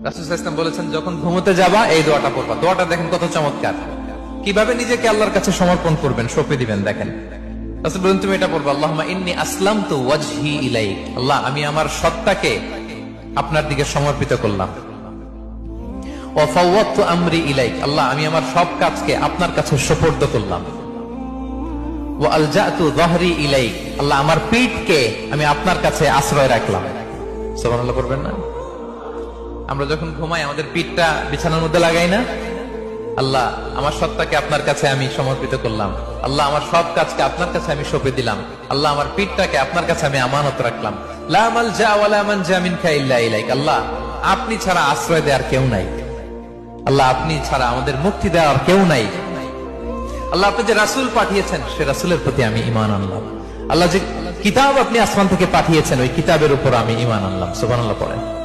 রাসূল সাল্লাল্লাহু আলাইহি ওয়াসাল্লাম বলেছেন, যখন ঘুমোতে যাবা এই দোয়াটা পড়বা। দোয়াটা দেখেন কত চমৎকার, কিভাবে নিজেকে আল্লাহর কাছে সমর্পণ করবেন, সঁপে দিবেন। দেখেন রাসূল বলেন, তুমি এটা পড়বা, আল্লাহুম্মা ইন্নী আসলামতু ওয়াজহি ইলাইক। আল্লাহ, আমি আমার সত্তাকে আপনার দিকে সমর্পিত করলাম। ওয়া ফাওয়াদতু আমরি ইলাইক। আল্লাহ, আমি আমার সব কাজকে আপনার কাছে সুপর্দ করলাম। ওয়া আলজাতু যহরি ইলাইক। আল্লাহ, আমার পিঠকে আমি আপনার কাছে আশ্রয় রাখলাম। সুবহানাল্লাহ পড়বেন না? আমরা যখন ঘুমাই আমাদের পিঠটা বিছানার মধ্যে লাগাই না? আল্লাহ, আমার সত্তাকে আপনার কাছে আমি সমর্পিত করলাম। আল্লাহ, আমার সব কাজকে আপনার কাছে আমি সঁপে দিলাম। আল্লাহ, আমার পিঠটাকে আপনার কাছে আমি আমানত রাখলাম। লা মালজা ওয়ালা মানজা মিনকা ইল্লা ইলাইক। আল্লাহ, আপনি ছাড়া আশ্রয় দেওয়ার কেউ নাই। আল্লাহ, আপনি ছাড়া আমাদের মুক্তি দেওয়ার কেউ নাই। আল্লাহ, আপনি যে রাসূল পাঠিয়েছেন সে রাসূলের প্রতি আমি ঈমান আনলাম। আল্লাহ, যে কিতাব আপনি আসমান থেকে পাঠিয়েছেন ওই কিতাবের উপর আমি ঈমান আনলাম। সুবহানাল্লাহ পড়েন।